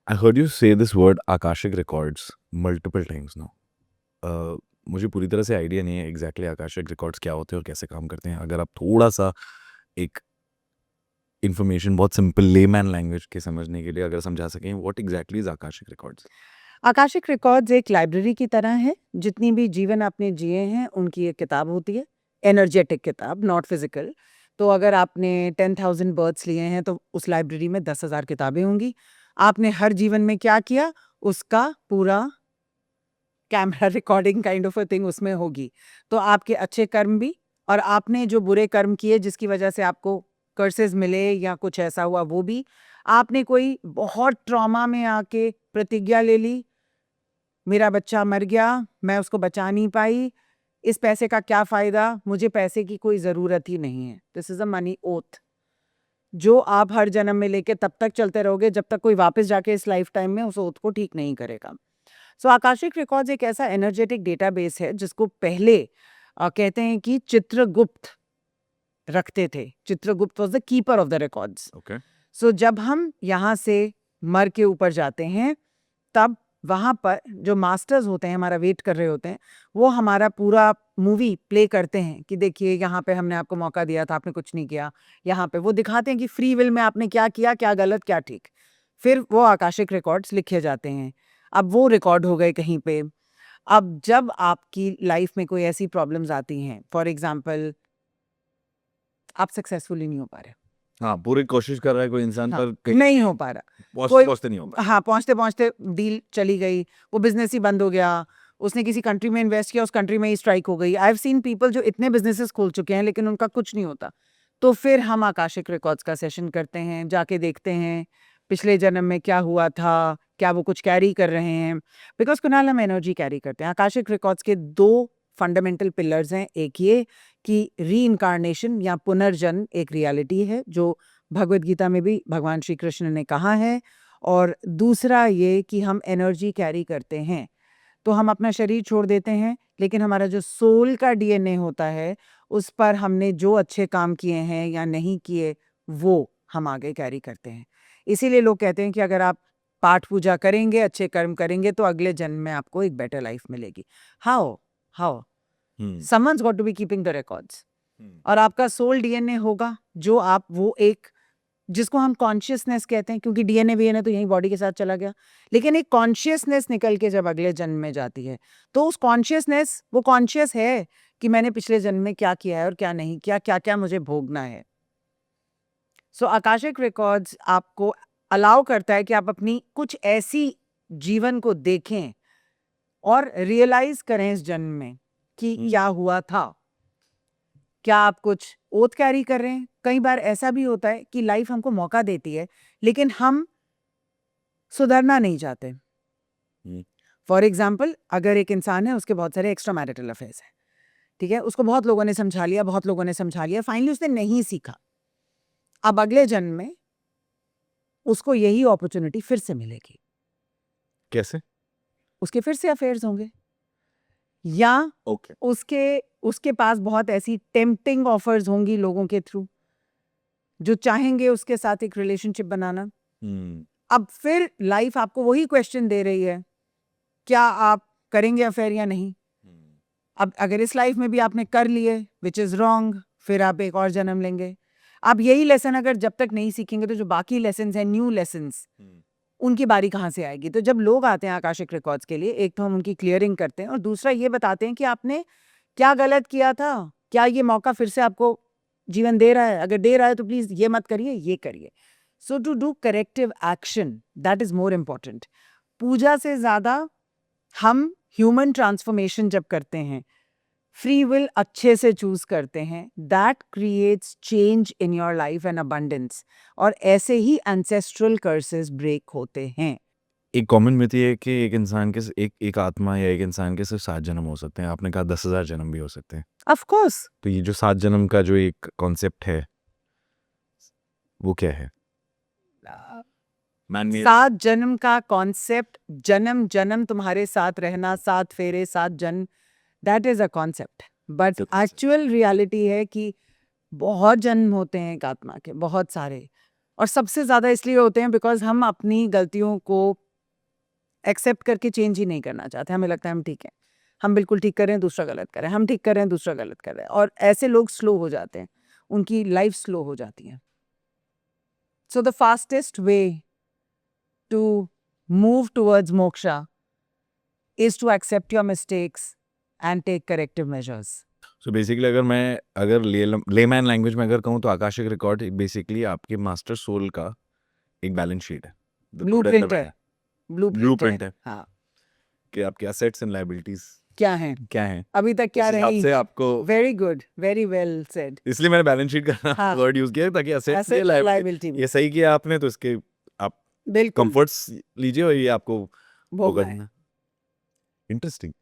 I heard you say this word Akashic Records multiple times now. मुझे पूरी तरह से आइडिया नहीं है एग्जैक्टली आकाशिक रिकॉर्ड्स क्या होते हैं और कैसे काम करते हैं। अगर आप थोड़ा सा एक इन्फॉर्मेशन बहुत सिंपल लेमैन लैंग्वेज के समझने के लिए अगर समझा सकें, what exactly is Akashic records? Akashic records एक लाइब्रेरी की तरह है। जितनी भी जीवन आपने जिए हैं उनकी एक किताब होती है, एनर्जेटिक किताब, नॉट फिजिकल। तो अगर आपने 10,000 बर्थ्स लिए हैं तो उस लाइब्रेरी में 10,000 किताबें होंगी। आपने हर जीवन में क्या किया उसका पूरा camera recording kind of a thing उसमें होगी। तो आपके अच्छे कर्म भी, और आपने जो बुरे कर्म किए जिसकी वजह से आपको कर्सेस मिले या कुछ ऐसा हुआ वो भी। आपने कोई बहुत ट्रॉमा में आके प्रतिज्ञा ले ली, मेरा बच्चा मर गया, मैं उसको बचा नहीं पाई, इस पैसे का क्या फायदा, मुझे पैसे की कोई ज़रूरत ही नहीं है। This is a money oath जो आप हर जन्म में लेके तब तक चलते रहोगे जब तक कोई वापस जाके इस लाइफ टाइम में उस ओथ को ठीक नहीं करेगा। सो आकाशिक रिकॉर्ड्स एक ऐसा एनर्जेटिक डेटाबेस है जिसको पहले कहते हैं कि चित्रगुप्त रखते थे। Chitragupta was the keeper of the records. Okay. So जब हम यहाँ से मर के ऊपर जाते हैं तब वहाँ पर जो मास्टर्स होते हैं हमारा वेट कर रहे होते हैं, वो हमारा पूरा मूवी प्ले करते हैं कि देखिए यहाँ पे हमने आपको मौका दिया था, आपने कुछ नहीं किया। यहाँ पे वो दिखाते हैं कि फ्री विल में आपने क्या किया, क्या गलत क्या ठीक। फिर वो आकाशिक रिकॉर्ड्स लिखे जाते हैं। अब वो रिकॉर्ड हो गए कहीं पे। अब जब आपकी लाइफ में कोई ऐसी प्रॉब्लम्स आती हैं, फॉर एग्जाम्पल आप सक्सेसफुली नहीं हो पा रहे, हाँ, पूरी कोशिश कर रहा है कोई इंसान हाँ, पर कहीं नहीं हो पा रहा, पहुंचते कोई पहुंचते नहीं हो पा हाँ पहुंचते पहुंचते डील चली गई, वो बिजनेस ही बंद हो गया, उसने किसी कंट्री में इन्वेस्ट किया, उस कंट्री में ही स्ट्राइक हो गई। आई हैव सीन पीपल जो इतने बिजनेसेस खोल चुके हैं लेकिन उनका कुछ नहीं होता। तो फिर हम आकाशिक रिकॉर्ड्स का सेशन करते हैं, जाके देखते हैं पिछले जन्म में क्या हुआ था, क्या वो कुछ कैरी कर रहे हैं। बिकॉज कुणाल हम एनर्जी कैरी करते हैं। आकाशिक रिकॉर्ड्स के दो फंडामेंटल पिलर्स हैं। एक ये कि री इनकारनेशन या पुनर्जन्म एक रियलिटी है जो भगवत गीता में भी भगवान श्री कृष्ण ने कहा है, और दूसरा ये कि हम एनर्जी कैरी करते हैं। तो हम अपना शरीर छोड़ देते हैं लेकिन हमारा जो सोल का डीएनए होता है उस पर हमने जो अच्छे काम किए हैं या नहीं किए वो हम आगे कैरी करते हैं। इसीलिए लोग कहते हैं कि अगर आप पाठ पूजा करेंगे, अच्छे कर्म करेंगे तो अगले जन्म में आपको एक बेटर लाइफ मिलेगी। How how hmm. Someone's got to be keeping the records. और आपका सोल डीएनए होगा जो आप वो एक जिसको हम कॉन्शियसनेस कहते हैं, क्योंकि डीएनए वीएनए तो यही बॉडी के साथ चला गया, लेकिन एक कॉन्शियसनेस निकल के जब अगले जन्म में जाती है तो उस कॉन्शियसनेस वो कॉन्शियस है कि मैंने पिछले जन्म में क्या किया है और क्या नहीं किया, क्या क्या मुझे भोगना है। सो आकाशिक रिकॉर्ड्स आपको अलाउ करता है कि आप अपनी कुछ ऐसी जीवन को देखें और रियलाइज करें इस जन्म में कि क्या हुआ था। क्या आप कुछ ओथ कैरी कर रहे हैं? कई बार ऐसा भी होता है कि लाइफ हमको मौका देती है लेकिन हम सुधरना नहीं चाहते। फॉर एग्जाम्पल अगर एक इंसान है, उसके बहुत सारे एक्स्ट्रा मैरिटल अफेयर्स हैं, ठीक है, उसको बहुत लोगों ने समझा लिया, बहुत लोगों ने समझा लिया, फाइनली उसने नहीं सीखा। अब अगले जन्म में उसको यही अपॉर्चुनिटी फिर से मिलेगी। कैसे? उसके फिर से अफेयर्स होंगे, या ओके। उसके उसके पास बहुत ऐसी टेम्पटिंग ऑफर्स होंगी लोगों के थ्रू जो चाहेंगे उसके साथ एक रिलेशनशिप बनाना। अब फिर लाइफ आपको वही क्वेश्चन दे रही है, क्या आप करेंगे अफेयर या नहीं। अब अगर इस लाइफ में भी आपने कर लिए विच इज रॉन्ग, फिर आप एक और जन्म लेंगे। आप यही लेसन अगर जब तक नहीं सीखेंगे तो जो बाकी लेसन हैं, न्यू लेसन, उनकी बारी कहाँ से आएगी। तो जब लोग आते हैं आकाशिक रिकॉर्ड्स के लिए, एक तो हम उनकी क्लियरिंग करते हैं और दूसरा ये बताते हैं कि आपने क्या गलत किया था, क्या ये मौका फिर से आपको जीवन दे रहा है, अगर दे रहा है तो प्लीज ये मत करिए, ये करिए। So to do corrective action, that is more important. पूजा से ज्यादा हम ह्यूमन ट्रांसफॉर्मेशन जब करते हैं, फ्री विल अच्छे से चूज करते हैं, that creates change in your life and abundance, और ऐसे ही एंसेस्ट्रल कर्सेस ब्रेक होते हैं। एक कॉमन मिथ ये है कि एक इंसान के एक आत्मा या एक इंसान के सिर्फ 7 जन्म हो सकते हैं। आपने कहा 10,000 जन्म भी हो सकते हैं। ऑफ कोर्स तो ये जो 7 जन्म का जो एक कॉन्सेप्ट है वो क्या है? Man-made? 7 जन्म का कॉन्सेप्ट, जन्म जन्म तुम्हारे साथ रहना, 7 फेरे 7 जन्म, that is a concept. But actual reality है कि बहुत जन्म होते हैं एक आत्मा के, बहुत सारे। और सबसे ज़्यादा इसलिए होते हैं बिकॉज़ हम अपनी गलतियों को एक्सेप्ट करके चेंज ही नहीं करना चाहते। हमें लगता है हम ठीक हैं। हम बिल्कुल ठीक कर रहे हैं, दूसरा गलत कर रहा है। हम ठीक कर रहे हैं, दूसरा गलत कर रहा है। और ऐसे लोग स्लो हो जाते हैं। उनकी लाइफ स्लो हो जाती है। So the fastest way to move towards moksha is to accept your mistakes and take corrective measures. So basically अगर लेमैन लैंग्वेज में अगर कहूँ तो आकाशिक रिकॉर्ड बेसिकली आपके मास्टर सोल का एक बैलेंस शीट है, Blueprint है। ब्लूप्रिंट है हाँ, कि आपके एसेट्स एंड लायबिलिटीज क्या है? क्या हैं, अभी तक क्या उस हिसाब रही? से आपको, Very good, very well said. इसलिए मैंने बैलेंस शीट का हाँ। वर्ड यूज किया ताकि एसेट्स Asset liability भी। ये सही किया आपने तो इसके आप बिल्कुल कंफर्ट्स लीजिए और ये आपको भोगना है। करना। इंटरेस्टिंग।